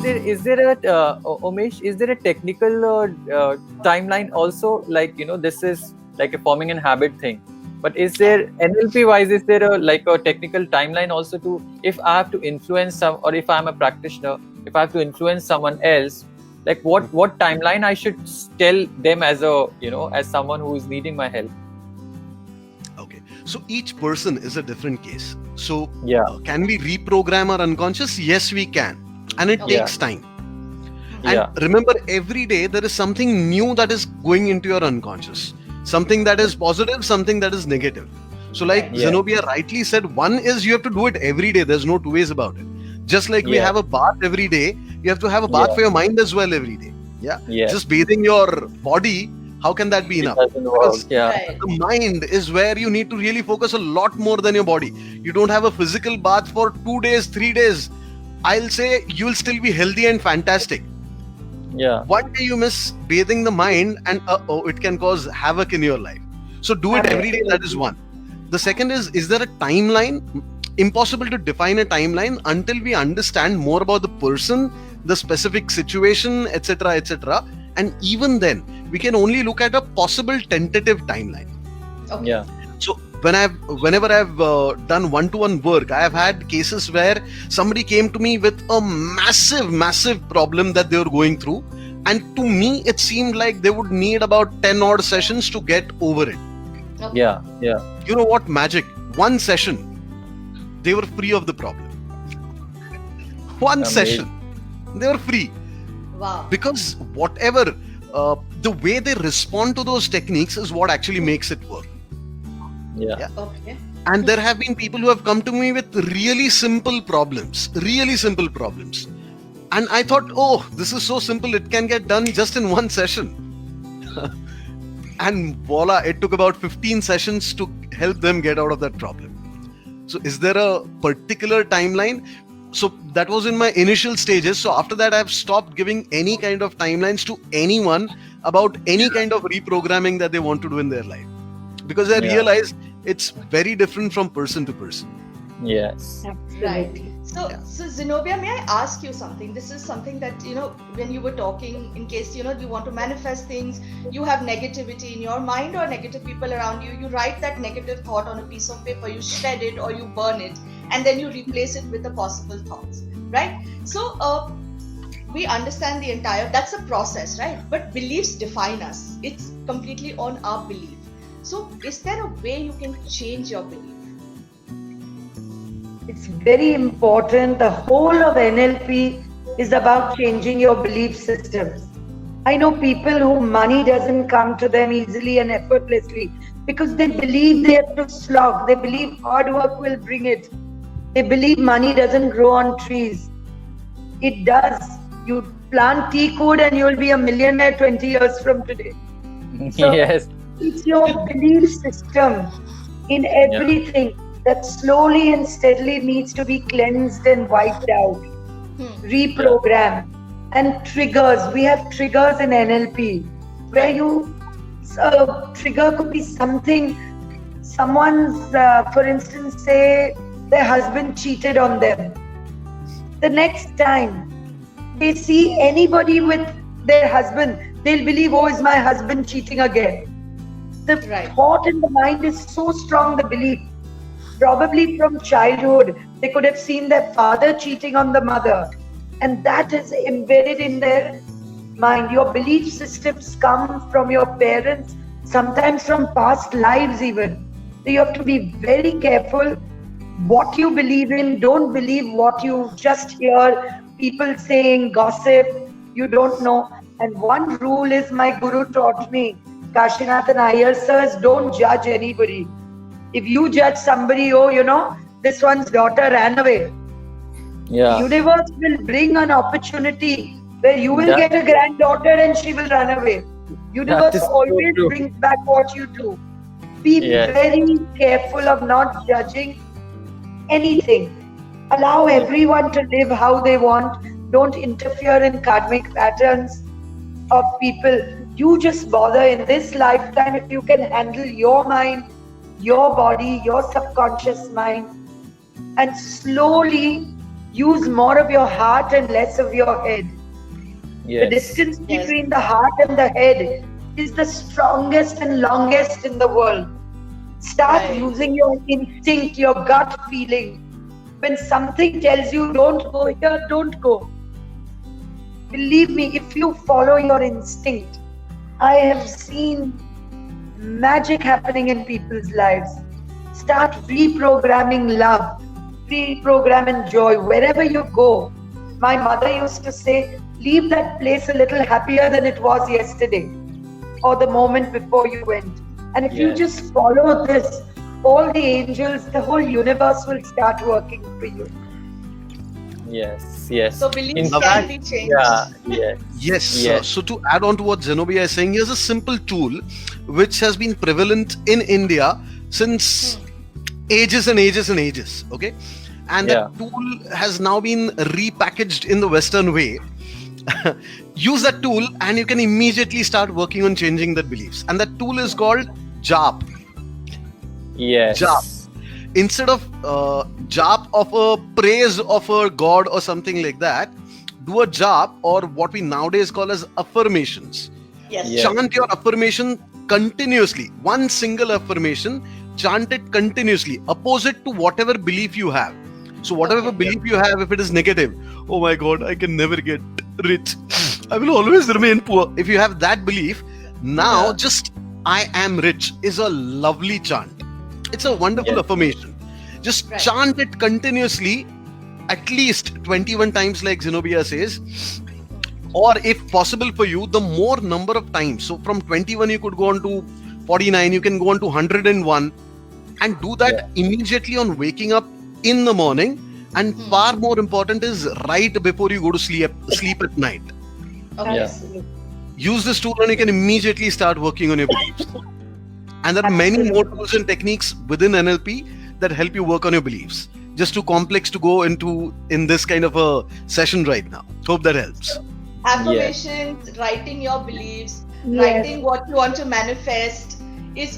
is there a Umesh, is there a technical timeline also? Like, this is like a forming and habit thing. But is there NLP wise? Is there a technical timeline also to, if I have to influence some, or if I'm a practitioner, if I have to influence someone else, like what timeline I should tell them as as someone who is needing my help? Okay, so each person is a different case. So can we reprogram our unconscious? Yes, we can, and it takes time. And remember, every day there is something new that is going into your unconscious. Something that is positive, something that is negative. So like Zenobia rightly said, one is you have to do it every day. There's no two ways about it. Just like we have a bath every day, you have to have a bath for your mind as well every day. Just bathing your body, how can that be enough? Because the mind is where you need to really focus a lot more than your body. You don't have a physical bath for 2 days, 3 days, I'll say you'll still be healthy and fantastic. One day you miss bathing the mind, and it can cause havoc in your life. So do it every day. That is one. The second is there a timeline? Impossible to define a timeline until we understand more about the person, the specific situation, etc., etc. And even then, we can only look at a possible tentative timeline. So whenever I've done one-to-one work, I have had cases where somebody came to me with a massive problem that they were going through, and to me it seemed like they would need about 10 odd sessions to get over it. You know what magic? One session, they were free of the problem. One session, they were free. Wow. Because whatever the way they respond to those techniques is what actually makes it work. Okay. And there have been people who have come to me with really simple problems. And I thought, oh, this is so simple, it can get done just in one session. And voila, it took about 15 sessions to help them get out of that problem. So is there a particular timeline? So that was in my initial stages. So after that, I've stopped giving any kind of timelines to anyone about any kind of reprogramming that they want to do in their life. Because I realized it's very different from person to person. Yes. Right. So Zenobia, may I ask you something? This is something that, when you were talking, in case, you want to manifest things, you have negativity in your mind or negative people around you, you write that negative thought on a piece of paper, you shred it or you burn it, and then you replace it with the possible thoughts, right? So we understand that's a process, right? But beliefs define us. It's completely on our belief. So is there a way you can change your belief? It's very important. The whole of NLP is about changing your belief systems. I know people who money doesn't come to them easily and effortlessly because they believe they have to slog. They believe hard work will bring it. They believe money doesn't grow on trees. It does. You plant teak wood and you'll be a millionaire 20 years from today. So it's your belief system in everything that slowly and steadily needs to be cleansed and wiped out, reprogrammed. And triggers, we have triggers in NLP where trigger could be something, someone's, for instance, say their husband cheated on them. The next time they see anybody with their husband, they'll believe, oh, is my husband cheating again? The thought in the mind is so strong, the belief. Probably from childhood, they could have seen their father cheating on the mother, and that is embedded in their mind. Your belief systems come from your parents, sometimes from past lives even. So you have to be very careful what you believe in. Don't believe what you just hear people saying, gossip, you don't know. And one rule is my guru taught me, Kashinathan Iyer says, don't judge anybody. If you judge somebody, this one's daughter ran away. Universe will bring an opportunity where you will get a granddaughter and she will run away. Universe always brings back what you do. Be very careful of not judging anything. Allow everyone to live how they want. Don't interfere in karmic patterns of people. You just bother in this lifetime if you can handle your mind, your body, your subconscious mind, and slowly use more of your heart and less of your head. Yes. The distance between the heart and the head is the strongest and longest in the world. Start using your instinct, your gut feeling. When something tells you don't go here, don't go. Believe me, if you follow your instinct, I have seen magic happening in people's lives. Start reprogramming love, reprogramming joy wherever you go. My mother used to say, leave that place a little happier than it was yesterday or the moment before you went. And if you just follow this, all the angels, the whole universe will start working for you. Yes. So beliefs can be changed. Yes. So to add on to what Zenobia is saying, here's a simple tool which has been prevalent in India since ages and ages and ages. Okay, and that tool has now been repackaged in the Western way. Use that tool and you can immediately start working on changing that beliefs. And that tool is called jap. Yes. Jap. Instead of jap of a praise of a god or something like that, do a jap, or what we nowadays call as affirmations. Yes. Chant your affirmation continuously. One single affirmation, chant it continuously, opposite to whatever belief you have. So whatever belief you have, if it is negative, oh my god, I can never get rich, I will always remain poor. If you have that belief, now just I am rich is a lovely chant. It's a wonderful affirmation. Just chant it continuously, at least 21 times like Zenobia says, or if possible for you, the more number of times. So from 21 you could go on to 49, you can go on to 101, and do that immediately on waking up in the morning, and far more important is right before you go to sleep at night. Use this tool and you can immediately start working on your beliefs. And there are many more tools and techniques within NLP that help you work on your beliefs. Just too complex to go into in this kind of a session right now. Hope that helps. Affirmations, writing your beliefs, writing what you want to manifest is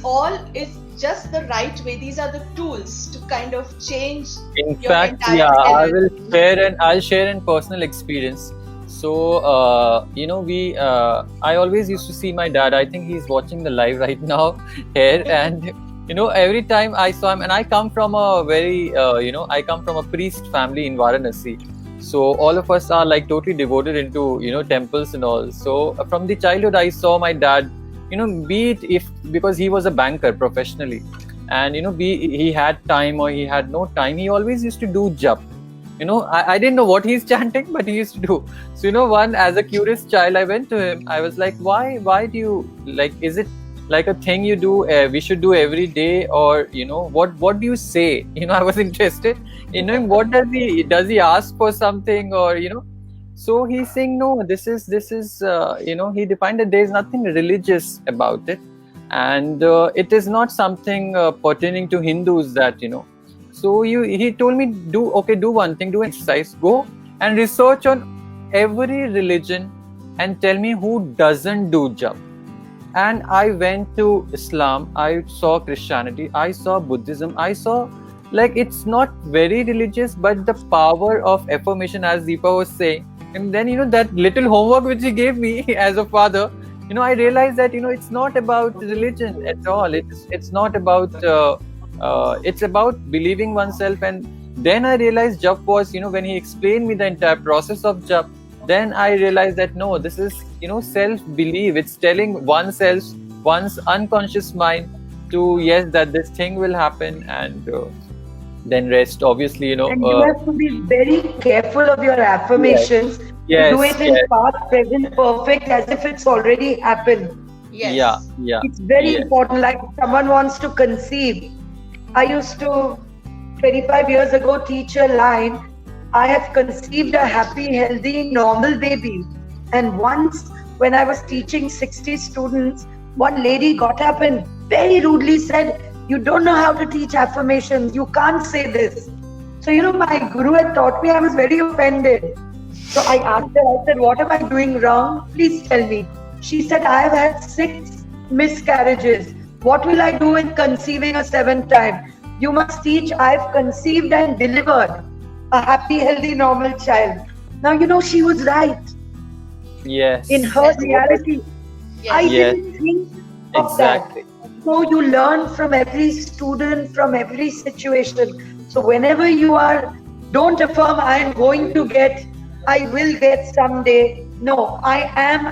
just the right way. These are the tools to kind of change. In fact, I'll share an personal experience. So, I always used to see my dad. I think he's watching the live right now here. And, every time I saw him, and I come from a priest family in Varanasi. So all of us are like totally devoted into, temples and all. So from the childhood, I saw my dad, because he was a banker professionally, and, he had time or he had no time, he always used to do jap. I didn't know what he's chanting, but he used to do. So, as a curious child, I went to him. I was like, why do you, is it like a thing you do, we should do every day, or, what do you say? I was interested in knowing what does he ask for something, or, so he's saying, no, this is, he defined that there is nothing religious about it. And it is not something pertaining to Hindus that, So he told me, do one thing, do an exercise, go and research on every religion and tell me who doesn't do jap. And I went to Islam, I saw Christianity, I saw Buddhism, I saw it's not very religious, but the power of affirmation, as Deepa was saying. And then, that little homework which he gave me as a father, I realized that, it's not about religion at all. It's not about... it's about believing oneself. And then I realized jap was, when he explained me the entire process of jap, then I realized that no, this is, self-belief. It's telling oneself, one's unconscious mind to, yes, that this thing will happen, and then rest, obviously, And you have to be very careful of your affirmations. Yes. Do it in past, present, perfect, as if it's already happened. Yes. Yeah. It's very important. Like someone wants to conceive. I used to, 25 years ago, teach a line, I have conceived a happy, healthy, normal baby. And once when I was teaching 60 students, one lady got up and very rudely said, you don't know how to teach affirmations. You can't say this. So, my guru had taught me. I was very offended. So I asked her, I said, what am I doing wrong? Please tell me. She said, I have had 6 miscarriages. What will I do in conceiving a 7th time? You must teach, I've conceived and delivered. a happy, healthy, normal child. Now, she was right. Yes. In her reality, I didn't think of Exactly. that. So you learn from every student, from every situation. So whenever you are, don't affirm, I am going to get, I will get someday. No, I am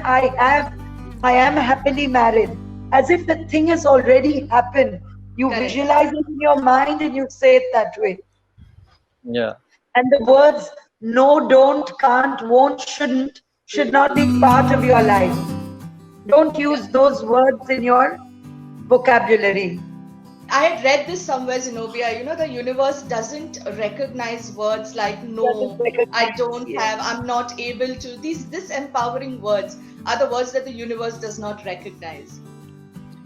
happily married. As if the thing has already happened. You visualize it in your mind and you say it that way. Yeah. And the words no, don't, can't, won't, shouldn't should not be part of your life. Don't use those words in your vocabulary. I had read this somewhere, Zenobia. The universe doesn't recognize words like no, I don't have, I'm not able to. These disempowering words are the words that the universe does not recognize.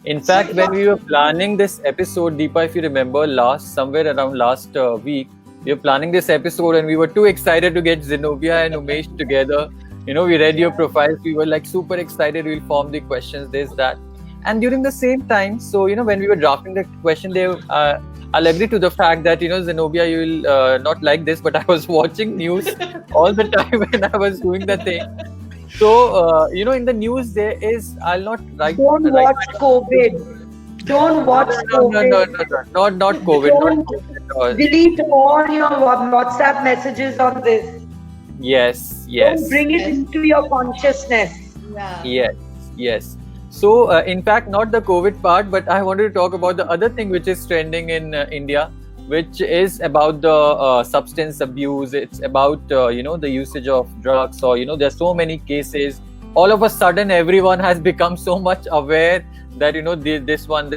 In fact, when we were planning this episode, Deepa, if you remember, somewhere around last week, we were planning this episode and we were too excited to get Zenobia and Umesh together. We read your profiles. We were like super excited. We'll form the questions, this, that. And during the same time, so, when we were drafting the question, I'll agree to the fact that, Zenobia, you will not like this, but I was watching news all the time when I was doing the thing. So, in the news, there is, I'll not write. Don't watch COVID. Don't watch COVID. No, not COVID. Don't delete all your WhatsApp messages on this. Yes. Don't bring it into your consciousness. Yes. So, in fact, not the COVID part, but I wanted to talk about the other thing which is trending in India, which is about the substance abuse. It's about, the usage of drugs, or, there's so many cases. All of a sudden, everyone has become so much aware that, this one.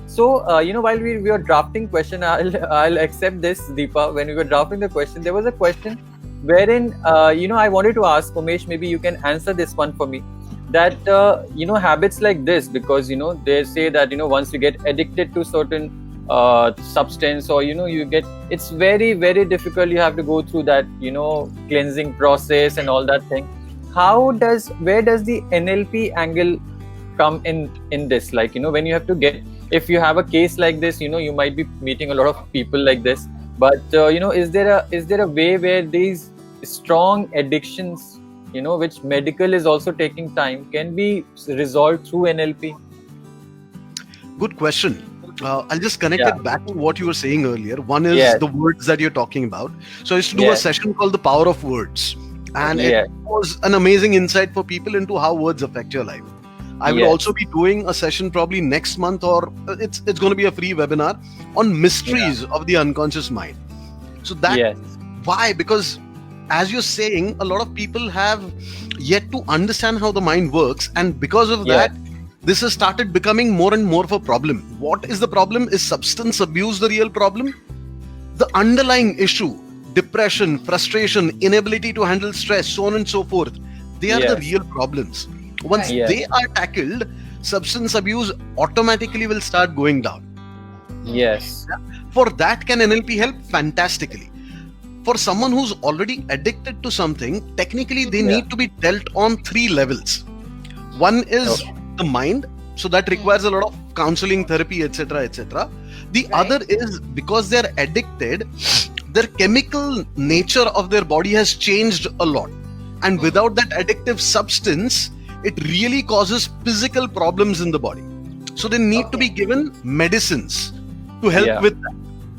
So, while we were drafting question, I'll accept this, Deepa. When we were drafting the question, there was a question wherein, I wanted to ask Umesh, maybe you can answer this one for me. That, habits like this, because, they say that, once you get addicted to certain substance, or, it's very, very difficult. You have to go through that, cleansing process and all that thing. Where does the NLP angle come in this? Like, when you have to if you have a case like this, you might be meeting a lot of people like this, but, is there a way where these strong addictions, which medical is also taking time, can be resolved through NLP? Good question. I'll just connect it back to what you were saying earlier. One is the words that you're talking about. So I used to do a session called The Power of Words. And it was an amazing insight for people into how words affect your life. I will also be doing a session probably next month, or it's going to be a free webinar on mysteries of the unconscious mind. So that, why? Because as you're saying, a lot of people have yet to understand how the mind works. And because of that, this has started becoming more and more of a problem. What is the problem? Is substance abuse the real problem? The underlying issue, depression, frustration, inability to handle stress, so on and so forth, they are the real problems. Once they are tackled, substance abuse automatically will start going down. Yes. For that, can NLP help? Fantastically. For someone who's already addicted to something, technically they need to be dealt on 3 levels. One is the mind, so that requires a lot of counseling, therapy, etc. The other is, because they're addicted, their chemical nature of their body has changed a lot, and without that addictive substance, it really causes physical problems in the body. So they need to be given medicines to help with that.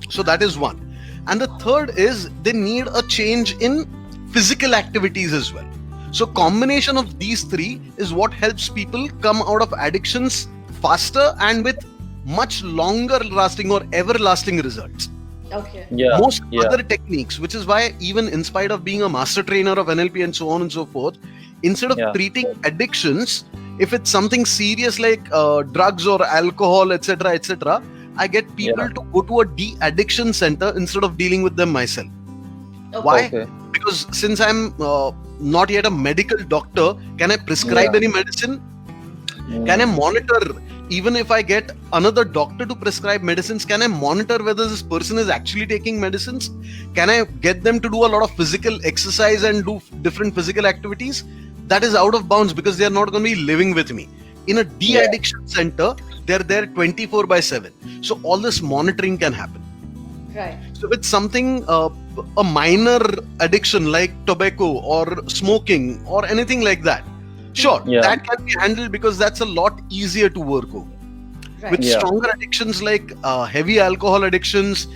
So that is one. And the third is, they need a change in physical activities as well. So combination of these 3 is what helps people come out of addictions faster and with much longer lasting or everlasting results. Most other techniques, which is why even in spite of being a master trainer of NLP and so on and so forth, instead of treating addictions, if it's something serious like drugs or alcohol, etc., I get people to go to a de-addiction center instead of dealing with them myself. Why? Because since I'm not yet a medical doctor, can I prescribe any medicine? Can I monitor? Even if I get another doctor to prescribe medicines, can I monitor whether this person is actually taking medicines? Can I get them to do a lot of physical exercise and do different physical activities? That is out of bounds, because they are not going to be living with me. In a de-addiction center, they're there 24/7. So all this monitoring can happen. Right. with something, a minor addiction like tobacco or smoking or anything like that, sure, that can be handled because that's a lot easier to work over. Right. With stronger addictions like heavy alcohol addictions,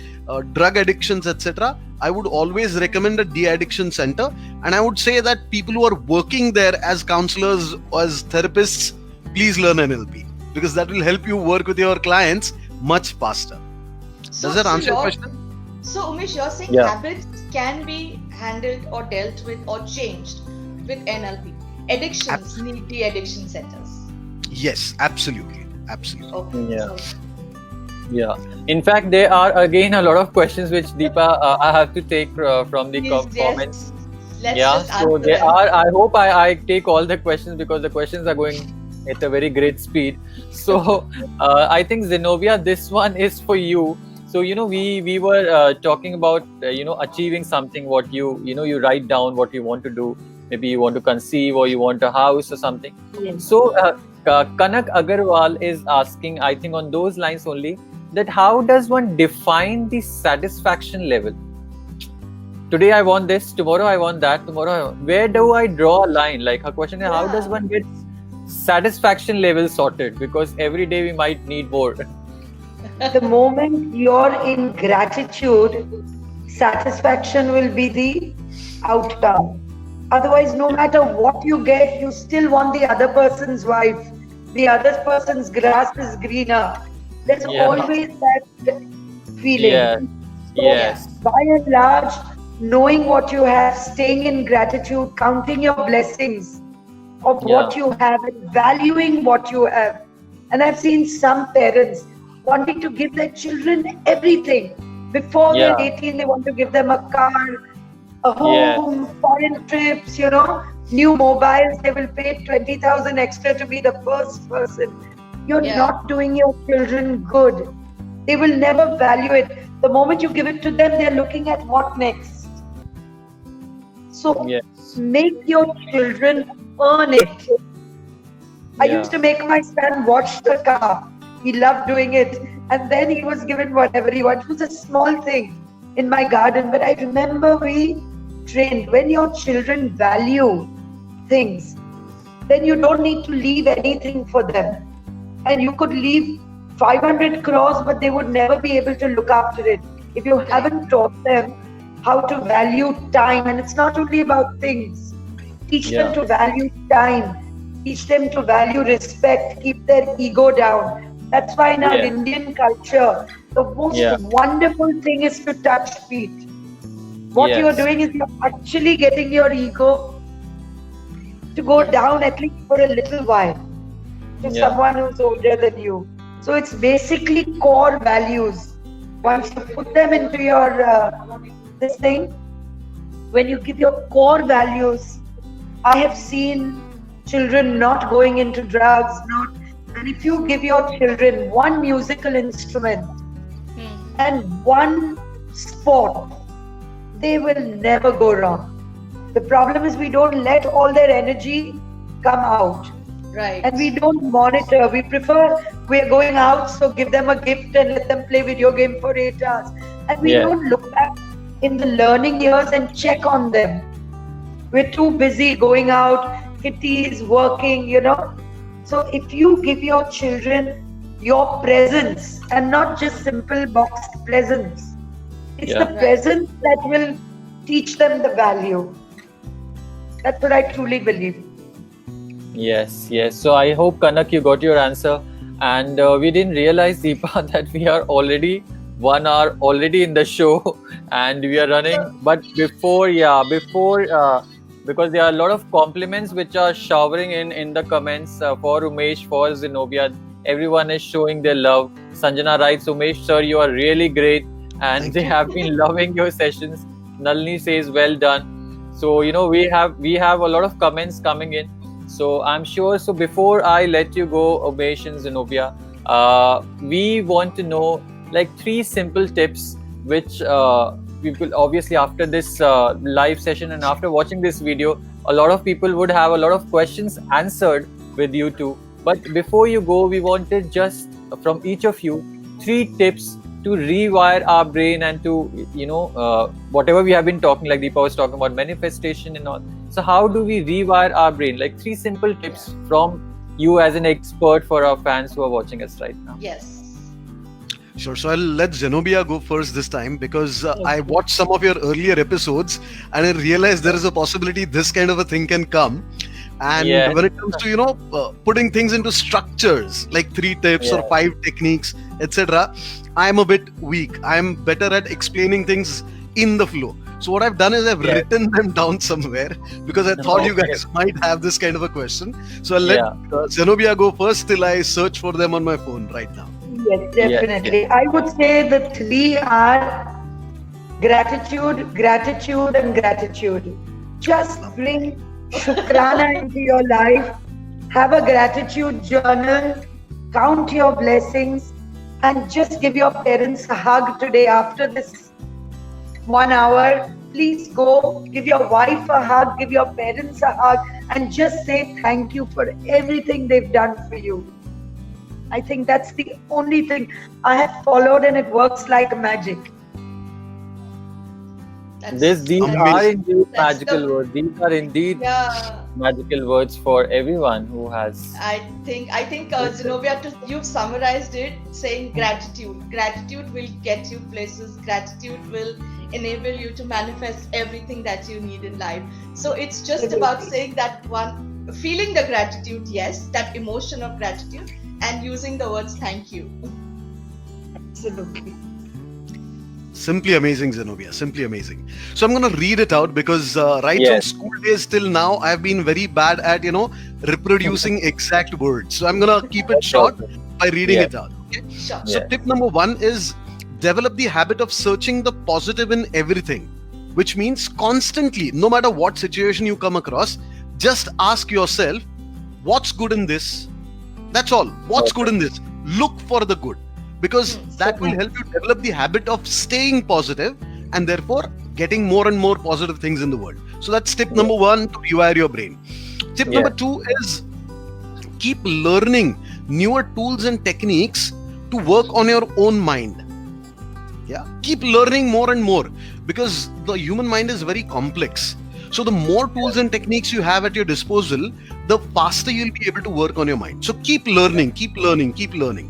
drug addictions, etc., I would always recommend a de-addiction center. And I would say that people who are working there as counselors, as therapists, please learn NLP, because that will help you work with your clients much faster. Does that answer your question? So Umesh, you're saying habits can be handled or dealt with or changed with NLP. Addictions need de-addiction centers. Yes, absolutely. Okay. Yeah. In fact, there are again a lot of questions which Deepa I have to take from the comments. So there are. I hope I take all the questions because the questions are going at a very great speed. So I think Zenobia, this one is for you. So we were talking about achieving something. What you write down what you want to do. Maybe you want to conceive or you want a house or something. Yes. So Kanak Agarwal is asking, I think on those lines only, that how does one define the satisfaction level? Today I want this, tomorrow I want that, where do I draw a line? Like her question is, how does one get satisfaction level sorted? Because every day we might need more. The moment you're in gratitude, satisfaction will be the outcome. Otherwise, no matter what you get, you still want the other person's wife. The other person's grass is greener. There's always that feeling. Yes. By and large, knowing what you have, staying in gratitude, counting your blessings of what you have, and valuing what you have. And I've seen some parents wanting to give their children everything. Before they're 18, they want to give them a car, a home, foreign trips, new mobiles. They will pay 20,000 extra to be the first person. You're not doing your children good. They will never value it. The moment you give it to them, they're looking at what next. So make your children earn it. I used to make my son wash the car. He loved doing it. And then he was given whatever he wanted. It was a small thing in my garden. But I remember we trained, when your children value things, then you don't need to leave anything for them. And you could leave 500 crores, but they would never be able to look after it if you haven't taught them how to value time. And it's not only about things. Teach them to value time. Teach them to value respect. Keep their ego down. That's why in our Indian culture, the most wonderful thing is to touch feet. What you're doing is you're actually getting your ego to go down at least for a little while to someone who's older than you. So it's basically core values. Once you put them into your this thing, when you give your core values, I have seen children not going into drugs, and if you give your children one musical instrument and one sport, they will never go wrong. The problem is we don't let all their energy come out. Right. And we don't monitor. We prefer, we're going out, so give them a gift and let them play video game for 8 hours. And we don't look back in the learning years and check on them. We're too busy going out, kitties, working, So if you give your children your presence and not just simple boxed presence, it's the presence that will teach them the value. That's what I truly believe. Yes. So I hope, Kanak, you got your answer. And we didn't realize, Deepa, that we are already 1 hour already in the show and we are running. But before, because there are a lot of compliments which are showering in the comments for Umesh, for Zenobia. Everyone is showing their love. Sanjana writes, Umesh sir, you are really great. And they have been loving your sessions. Nalini says, well done. So, we have a lot of comments coming in. So I'm sure. So before I let you go, Umesh and Zenobia, we want to know like 3 simple tips which people, obviously after this live session and after watching this video, a lot of people would have a lot of questions answered with you too. But before you go, we wanted just from each of you 3 tips to rewire our brain and to, whatever we have been talking, like Deepa was talking about manifestation and all. So how do we rewire our brain? Like 3 simple tips from you as an expert for our fans who are watching us right now. Yes. Sure. So I'll let Zenobia go first this time, because I watched some of your earlier episodes and I realized there is a possibility this kind of a thing can come. And when it comes to, putting things into structures, like 3 tips or 5 techniques, etc., I'm a bit weak. I'm better at explaining things in the flow. So what I've done is I've written them down somewhere, because I thought you guys might have this kind of a question. So I'll let Zenobia go first till I search for them on my phone right now. Yes, definitely. I would say the 3 are gratitude, gratitude, and gratitude. Just bring Shukrana into your life. Have a gratitude journal. Count your blessings. And just give your parents a hug today after this 1 hour. Please go give your wife a hug, give your parents a hug, and just say thank you for everything they've done for you. I think that's the only thing I have followed, and it works like magic. These are indeed magical words. These are indeed magical words for everyone who has. I think Zenobia, you've summarized it saying gratitude. Gratitude will get you places. Gratitude will enable you to manifest everything that you need in life. So it's just about saying that one, feeling the gratitude, yes, that emotion of gratitude, and using the words thank you. Absolutely. Simply amazing, Zenobia. Simply amazing. So I'm going to read it out, because from school days till now, I've been very bad at, reproducing exact words. So I'm going to keep it short by reading it out. Okay? Sure. So tip number 1 is develop the habit of searching the positive in everything, which means constantly, no matter what situation you come across, just ask yourself, what's good in this? That's all. What's good in this? Look for the good, because that will help you develop the habit of staying positive and therefore getting more and more positive things in the world. So that's tip number 1 to rewire your brain. Tip number 2 is keep learning newer tools and techniques to work on your own mind. Keep learning more and more, because the human mind is very complex. So the more tools and techniques you have at your disposal, the faster you'll be able to work on your mind. So keep learning, keep learning, keep learning.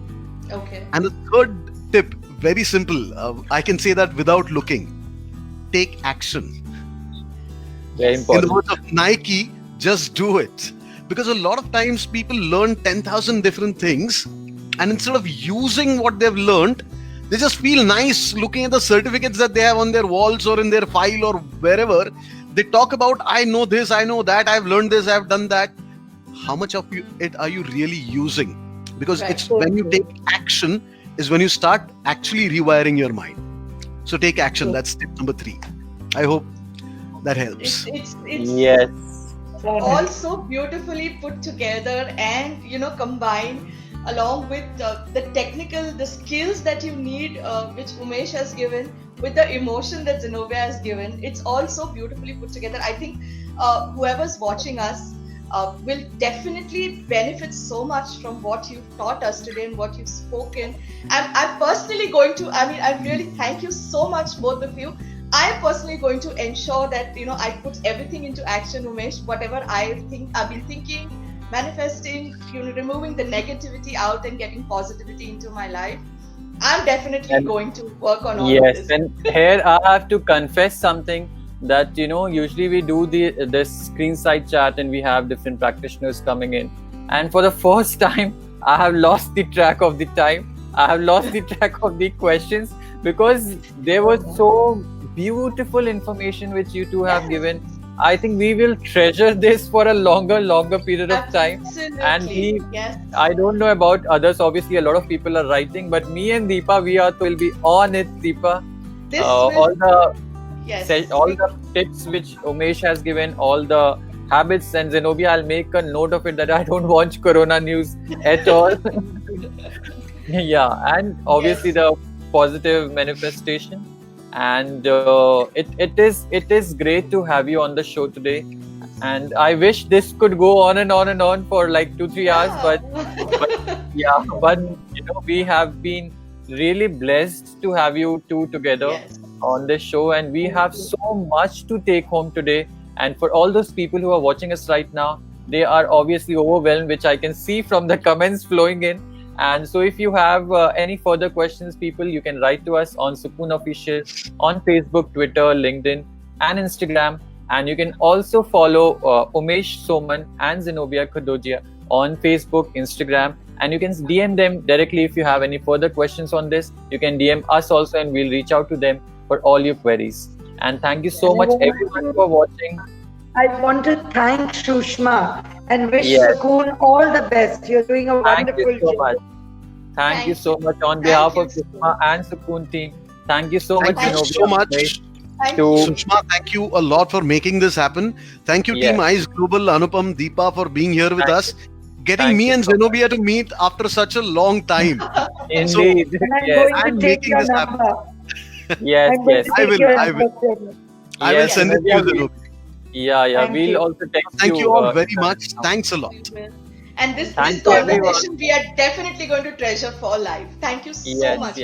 Okay. And the 3rd tip, very simple. I can say that without looking. Take action. Very important. In the words of Nike, just do it. Because a lot of times people learn 10,000 different things, and instead of using what they've learned, they just feel nice looking at the certificates that they have on their walls or in their file or wherever. They talk about, I know this, I know that, I've learned this, I've done that. How much of it are you really using? Because it's when you take action is when you start actually rewiring your mind. So take action. That's tip number 3. I hope that helps. It's yes. also beautifully put together and combined along with the skills that you need, which Umesh has given, with the emotion that Zenobia has given. It's also beautifully put together. I think whoever's watching us will definitely benefit so much from what you've taught us today and what you've spoken. I'm personally going to, I really thank you so much, both of you. I'm personally going to ensure that, I put everything into action, Umesh, whatever I've been thinking, manifesting, removing the negativity out and getting positivity into my life. I'm definitely going to work on all of this. Yes, and here I have to confess something, that usually we do this screen side chat and we have different practitioners coming in, and for the first time I have lost the track of the time. I have lost the track of the questions, because there was so beautiful information which you two have given. I think we will treasure this for a longer period of time. Absolutely. And I don't know about others. Obviously, a lot of people are writing, but me and Deepa, will be on it, Deepa. All the tips which Umesh has given, all the habits, and Zenobia, I'll make a note of it that I don't watch Corona news at all. And obviously the positive manifestation. And it is great to have you on the show today, and I wish this could go on and on for like 2-3 hours, but we have been really blessed to have you two together on this show, and we have so much to take home today. And for all those people who are watching us right now, they are obviously overwhelmed, which I can see from the comments flowing in. And so if you have any further questions, people, you can write to us on Sukhoon Official on Facebook, Twitter, LinkedIn, and Instagram. And you can also follow Umesh Soman and Zenobia Khodaiji on Facebook, Instagram, and you can DM them directly if you have any further questions on this. You can DM us also, and we'll reach out to them for all your queries. And thank you so much, everyone, for watching. I want to thank Shushma and wish Sukhoon all the best. You're doing a wonderful job. Thank you so much on behalf of Shushma and Sukhoon team. Thank you so much. Thank you so much. Shushma, thank you a lot for making this happen. Thank you, Team Ice Global, Anupam, Deepa, for being here with us. Getting me and Zenobia to meet after such a long time. Indeed. I'm making this happen. Yes. I will send it to you, Zenobia. Yeah. We'll also text you. Thank you all very much. Thanks a lot. And this conversation we are definitely going to treasure for life. Thank you so much.